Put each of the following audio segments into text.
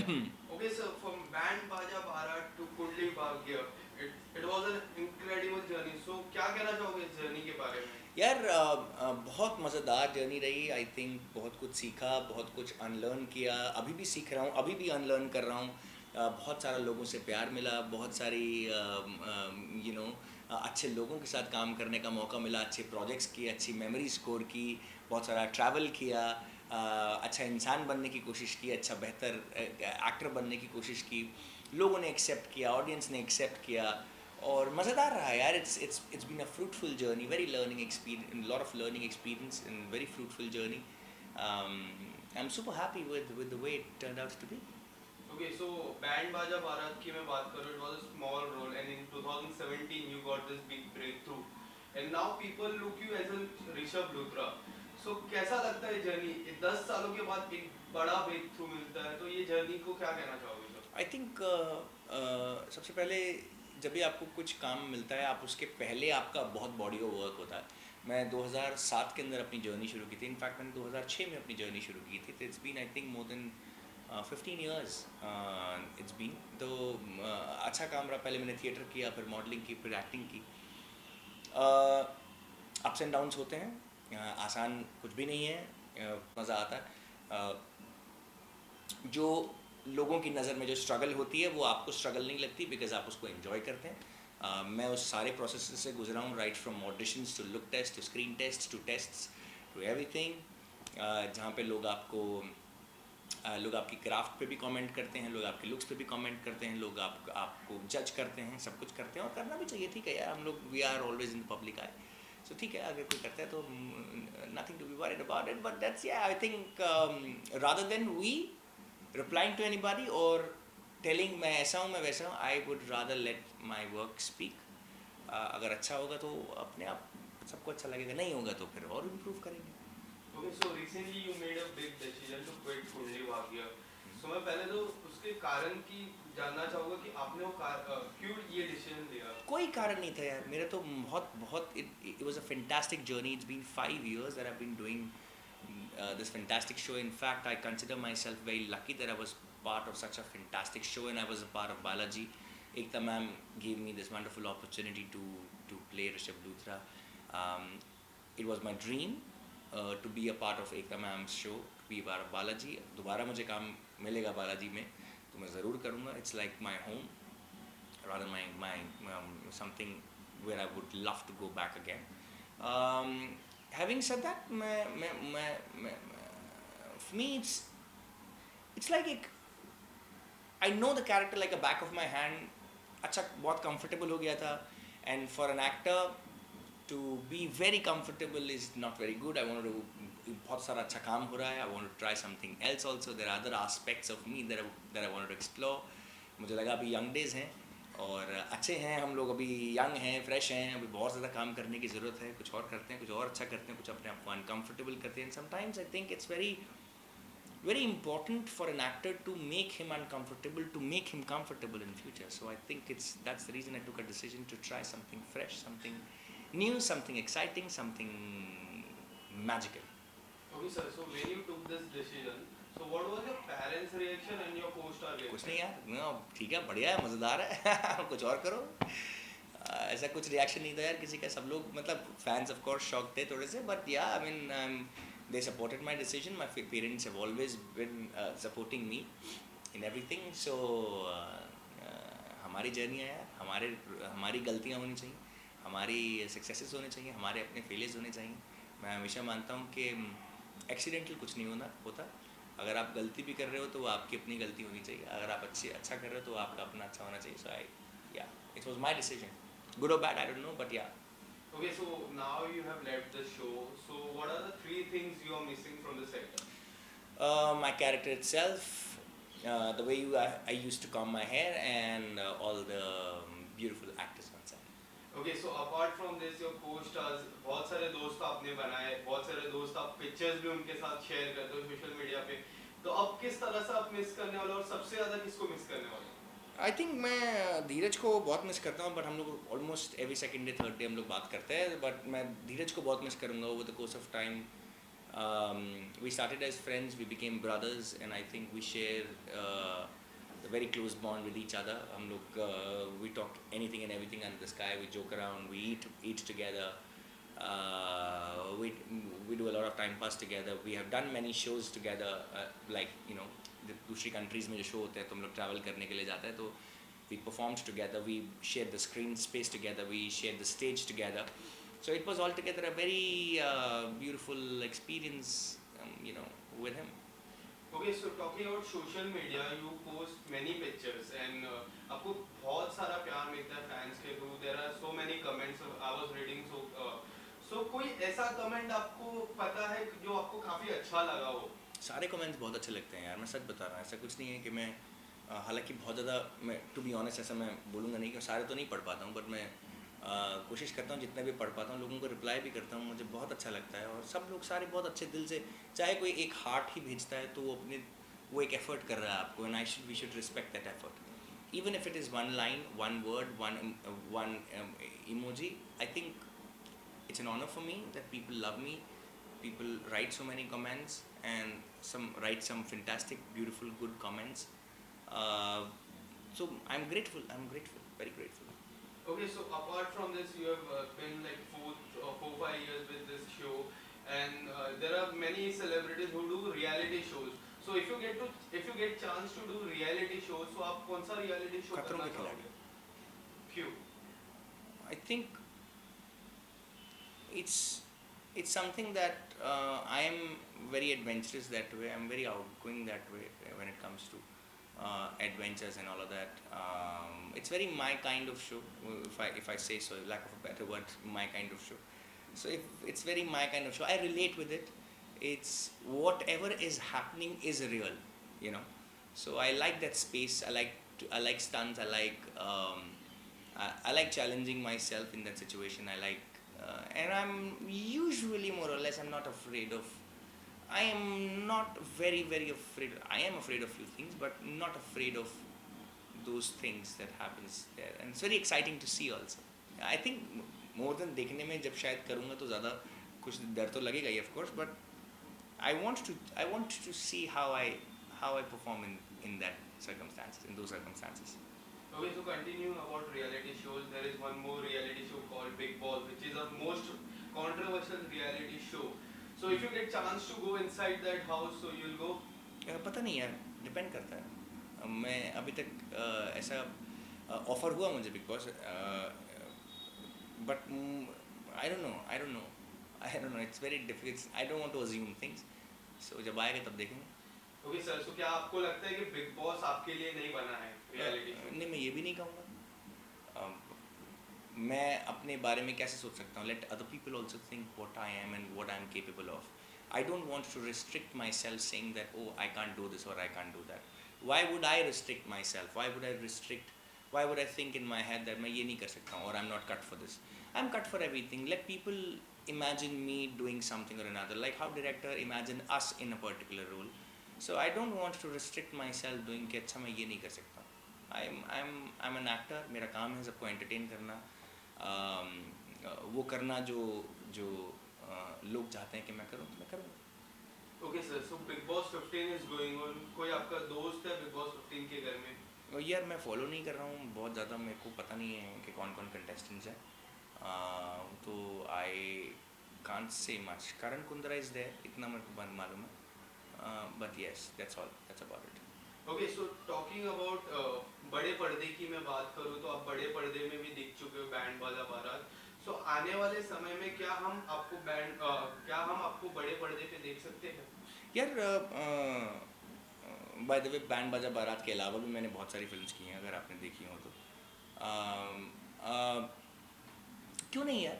Okay, so from Band Baja Bharat to Kundli Bhagya, it was an incredible journey. So क्या कहना चाहोगे इस journey के बारे में? यार बहुत मज़ेदार जर्नी रही। आई थिंक बहुत कुछ सीखा, बहुत कुछ अनलर्न किया, अभी भी सीख रहा हूँ, अभी भी अनलर्न कर रहा हूँ। बहुत सारा लोगों से प्यार मिला, बहुत सारी यू नो अच्छे लोगों के साथ काम करने का मौका मिला, अच्छे प्रोजेक्ट्स किए, अच्छी मेमोरी स्कोर की, बहुत सारा ट्रैवल किया, अच्छा इंसान बनने की कोशिश की, अच्छा बेहतर एक्टर बनने की कोशिश की। लोगों ने एक्सेप्ट किया, ऑडियंस ने एक्सेप्ट किया, और मज़ेदार रहा यार। It's been a fruitful journey, very learning experience, lot of learning experience and very fruitful journey. I am super happy with the way it turned out to be. Okay, so Band Baja Bharat की मैं बात करूँ, it was a small role, and in 2017 you got this big breakthrough, and now people look you as a Rishabh Luthra. So कैसा लगता है journey? 10 सालों के बाद एक बड़ा ब्रेक थ्रू मिलता है, तो ये जर्नी को क्या कहना चाहोगे सर? आई थिंक सबसे पहले जब भी आपको कुछ काम मिलता है, आप उसके पहले आपका बहुत बॉडी ऑफ वर्क होता है। मैं 2007 के अंदर अपनी जर्नी शुरू की थी। इनफैक्ट मैंने 2006 में अपनी जर्नी शुरू की थी। तो it's been I think more than 15 years it's been. तो अच्छा काम रहा। पहले मैंने थिएटर किया, फिर मॉडलिंग की, फिर एक्टिंग की। अप्स एंड डाउन्स होते हैं, आसान कुछ भी नहीं है, मज़ा आता है। जो लोगों की नज़र में जो स्ट्रगल होती है वो आपको स्ट्रगल नहीं लगती, बिकॉज आप उसको एंजॉय करते हैं। मैं उस सारे प्रोसेस से गुजरा हूँ, right from auditions to look test to screen test to tests to everything, जहाँ पे लोग आपकी क्राफ्ट पे भी कमेंट करते हैं, लोग आपके लुक्स पे भी कमेंट करते हैं, लोग आपको जज करते हैं, सब कुछ करते हैं, और करना भी चाहिए। ठीक है यार, हम लोग we are always in the public eye, so ठीक है, अगर कोई करता है तो nothing to be worried about it. But that's, yeah I think rather than we replying to anybody or telling मैं ऐसा हूँ, मैं वैसा हूँ, I would rather let my work speak. अगर अच्छा होगा तो अपने आप सबको अच्छा लगेगा, नहीं होगा तो फिर और इम्प्रूव करेंगे। Okay, so recently you made a big decision to quit Kundali Bhagya. So मैं पहले तो उसके कारण की जानना चाहूँगा कि आपने वो क्यों ये डिसीजन लिया? कोई कारण नहीं था यार, मेरा तो बहुत बहुत it was a fantastic journey. It's been 5 years that I've been doing this fantastic show. In fact, I consider myself very lucky that I was part of such a fantastic show, and I was a part of Balaji. Ekta ma'am gave me this wonderful opportunity to play Rishabh Luthra. Um, it was my dream to be a part of Ekta ma'am's show, to be a part of Balaji. दोबारा मुझे काम मिलेगा बालाजी में तो मैं ज़रूर करूँगा. It's like my home, rather my something where I would love to go back again. Having said that, for me it's like I know the character like a back of my hand. अच्छा बहुत comfortable हो गया था, and for an actor to be very comfortable is not very good. I wanted to, बहुत सारा अच्छा काम हो रहा है, I want to try something else also. There are other aspects of me that I wanted to explore. मुझे लगा अभी यंग डेज हैं और अच्छे हैं, हम लोग अभी यंग हैं, फ्रेश हैं, अभी बहुत ज़्यादा काम करने की ज़रूरत है, कुछ और करते हैं, कुछ और अच्छा करते हैं, कुछ अपने आप को अनकम्फर्टेबल करते हैं. Sometimes I think it's very important for an actor to make him uncomfortable, to make him comfortable in future. So I think that's the reason I took a decision to try something fresh, something new, something exciting, something magical. Okay, sir. So when you took this decision, so what was your parents' reaction and your co-star कुछ reaction? नहीं यार, ठीक है, बढ़िया है, मज़ेदार है कुछ और करो. ऐसा कुछ रिएक्शन नहीं था यार किसी का. सब लोग मतलब फैंस ऑफ कोर्स शॉक थे थोड़े से, बट या I mean they supported my decision. My parents have always been supporting me in everything. So हमारी जर्नी है यार, हमारी गलतियाँ होनी चाहिए, हमारी सक्सेसेस होने चाहिए, हमारे अपने फेलियर्स होने चाहिए. मैं हमेशा मानता हूँ कि एक्सीडेंटल कुछ नहीं होता. अगर आप गलती भी कर रहे हो तो वो आपकी अपनी गलती होनी चाहिए. अगर आप अच्छा कर रहे हो तो आपका अपना अच्छा होना चाहिए. सो it was my decision. Good or bad, I don't know, but yeah. Okay, so now you have left the show. So what are the 3 things you are missing from the set? My character itself, the way I used to comb my hair, and all the beautiful actors on set. Okay, so apart from this, your co-stars, बहुत सारे दोस्त आपने बनाए, बहुत सारे दोस्त आप pictures भी उनके साथ शेयर करते हो सोशल मीडिया पे. तो अब किस तरह से आप मिस करने वाले हो और सबसे ज़्यादा किसको मिस करने वाले हो? आई थिंक मैं धीरज को बहुत मिस करता हूँ, बट हम लोग almost every second day third day हम लोग बात करते हैं. बट मैं धीरज को बहुत मिस करूँगा over the course of time. We started as friends, we became brothers, and I think we share a very close bond with each other. हम लोग we talk anything and everything under the sky. We joke around, we eat together. We do a lot of time pass together. We have done many shows together, like you know, दूसरी countries में जो show होते हैं तो हम लोग travel करने के लिए जाते हैं तो we performed together. We shared the screen space together. We shared the stage together. So it was altogether a very beautiful experience, you know, with him. Okay, so talking about social media, you post many pictures and आपको बहुत सारा प्यार मिलता है fans के through. There are so many comments I was reading. So कोई ऐसा comment आपको पता है जो आपको काफी अच्छा लगा हो? सारे कमेंट्स बहुत अच्छे लगते हैं यार, मैं सच बता रहा हूँ. ऐसा कुछ नहीं है कि मैं हालांकि बहुत ज़्यादा मैं टू बी ऑनेस्ट ऐसा मैं बोलूँगा नहीं कि सारे तो नहीं पढ़ पाता हूँ, बट मैं कोशिश करता हूँ जितने भी पढ़ पाता हूँ लोगों को रिप्लाई भी करता हूँ. मुझे बहुत अच्छा लगता है और सब लोग सारे बहुत अच्छे दिल से, चाहे कोई एक हार्ट ही भेजता है तो वो एक एफर्ट कर रहा है आपको, and we should respect that effort. Even if it is one line, one word, one emoji, I think it's an honor for me that people love me. People write so many comments and write some fantastic, beautiful, good comments. So I'm grateful. Very grateful. Okay, so apart from this, you have been like 5 years with this show, and there are many celebrities who do reality shows. So if you get chance to do reality shows, so आप कौन सा reality show खतरों करना के खिलाड़ी. चाहोगे? क्यों? I think it's something that I am very adventurous that way. I'm very outgoing that way when it comes to adventures and all of that. It's very my kind of show, if I say so, lack of a better word, my kind of show. So if it's very my kind of show, I relate with it. It's whatever is happening is real, you know. So I like that space. I like stunts. I like challenging myself in that situation. And I'm usually more or less I'm not afraid of. I am not very afraid. I am afraid of few things, but not afraid of those things that happens there. And it's very exciting to see also. I think more than देखने में जब शायद करूँगा तो ज़्यादा कुछ डर तो लगेगा ही of course, but I want to see how I perform in that circumstances, in those circumstances. Okay, so continuing about reality shows, there is one more reality show called Big Boss, which is the most controversial reality show. So if you get chance to go inside that house, so you'll go? पता नहीं यार, depend करता है. मैं अभी तक ऐसा offer हुआ मुझे Bigg Boss, but I don't know. It's very difficult. I don't want to assume things. So जब आएगा तब देखेंगे. Okay sir, so क्या आपको लगता है कि Big Boss आपके लिए नहीं बना है reality show? नहीं, मैं ये भी नहीं कहूँगा. मैं अपने बारे में कैसे सोच सकता हूँ? Let other people also think what I am and what I am capable of. I don't want to restrict myself saying that, oh, I can't do this or I can't do that. Why would I restrict myself? Why would I think in my head that मैं ये नहीं कर सकता हूँ or I'm not cut for this? I'm cut for everything. Let people imagine me doing something or another. Like how director imagine us in a particular role. So I don't want to restrict myself doing कि अच्छा मैं ये नहीं कर सकता. I'm an actor. मेरा काम है सबको entertain करना. वो करना जो लोग चाहते हैं कि मैं करूँ तो मैं करूँगा. Okay sir, so Big Boss 15 is going on. कोई आपका दोस्त है Big Boss 15 के घर में? और यार मैं फॉलो नहीं कर रहा हूँ बहुत ज़्यादा. मेरे को पता नहीं है कि कौन कौन कंटेस्टेंट्स हैं. तो I can't say much. Karan Kundra is there, इतना मेरे को मालूम है. But yes, that's all. That's about it. Okay, so talking about बड़े पर्दे की मैं बात करूँ तो आप बड़े पर्दे में भी दिख चुके हो बैंड बाजा बारात. So आने वाले समय में क्या हम आपको बड़े पर्दे पे देख सकते हैं? यार बाय द वे बैंड बाजा बारात के अलावा भी मैंने बहुत सारी फिल्म्स की हैं, अगर आपने देखी हो तो. क्यों नहीं यार.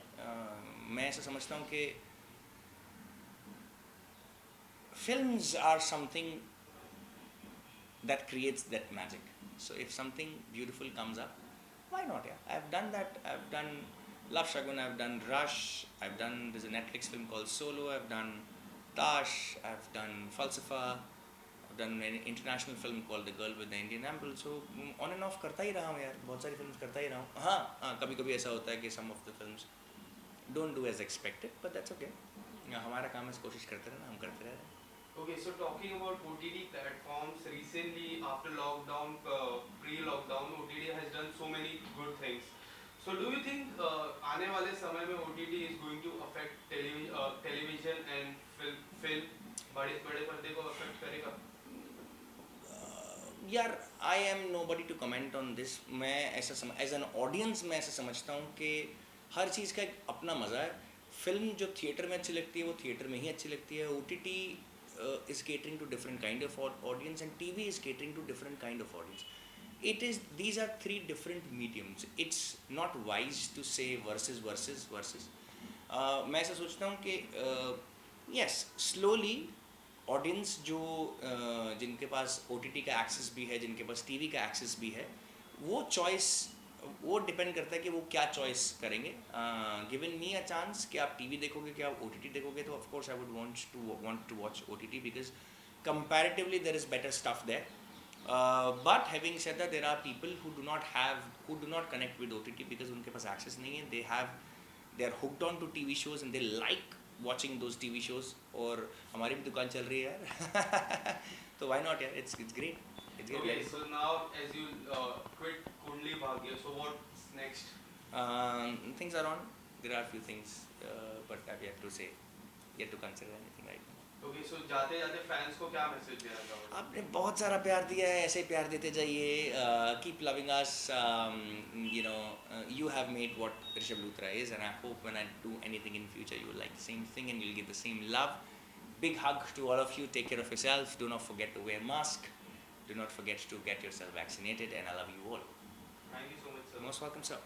मैं ऐसा समझता हूँ कि films are something that creates that magic. So if something beautiful comes up, why not? Yeah, I've done that. I've done Love Shagun, I've done Rush, there's a Netflix film called Solo, I've done Tash, I've done Falsafa, I've done an international film called The Girl with the Indian Ample. So on and off करता ही रहा हूँ यार, बहुत सारी films करता ही रहा हूँ. हाँ, कभी कभी ऐसा होता है कि some of the films don't do as expected, but that's okay. हमारा काम है कोशिश करते रहना, हम करते रह रहे हैं. Okay, so talking about OTT platforms, recently after lockdown, pre-lockdown, OTT has done so many good things. So do you think आने वाले समय में OTT is going to affect television and film बड़े बड़े पर्दे को affect करेगा? यार I am nobody to comment on this. मैं ऐसा एज एन ऑडियंस मैं ऐसा समझता हूँ कि हर चीज़ का एक अपना मज़ा है. फिल्म जो थिएटर में अच्छी लगती है वो थिएटर में ही अच्छी लगती है. OTT is catering to different kind of audience and TV is catering to different kind of audience. These are three different mediums. It's not wise to say versus. मैं ऐसा सोचता हूँ कि yes, slowly ऑडियंस जो जिनके पास OTT का access भी है, जिनके पास TV का एक्सेस भी है, वो चॉइस वो डिपेंड करता है कि वो क्या चॉइस करेंगे. गिवन मी अ चांस कि आप TV देखोगे कि आप OTT देखोगे, तो of course I would want to watch OTT because comparatively there is better stuff there. But having said that, there are people who do not connect with OTT because उनके पास access नहीं है. They are hooked on to TV shows and they like watching those TV shows. और हमारी भी दुकान चल रही है यार. तो why not यार? It's great. Okay, so now as you quit Kundli Bhagya, so what's next? Things are on. There are a few things, but I've yet to consider anything right now. Okay, so जाते जाते fans को क्या message देना चाहोगे? आपने बहुत सारा प्यार दिया है, ऐसे ही प्यार देते जाइए. Keep loving us. You have made what Rishabh Luthra is, and I hope when I do anything in future, you will like the same thing and you'll give the same love. Big hug to all of you. Take care of yourself. Do not forget to wear mask. Do not forget to get yourself vaccinated, and I love you all. Thank you so much, sir. Most welcome, sir.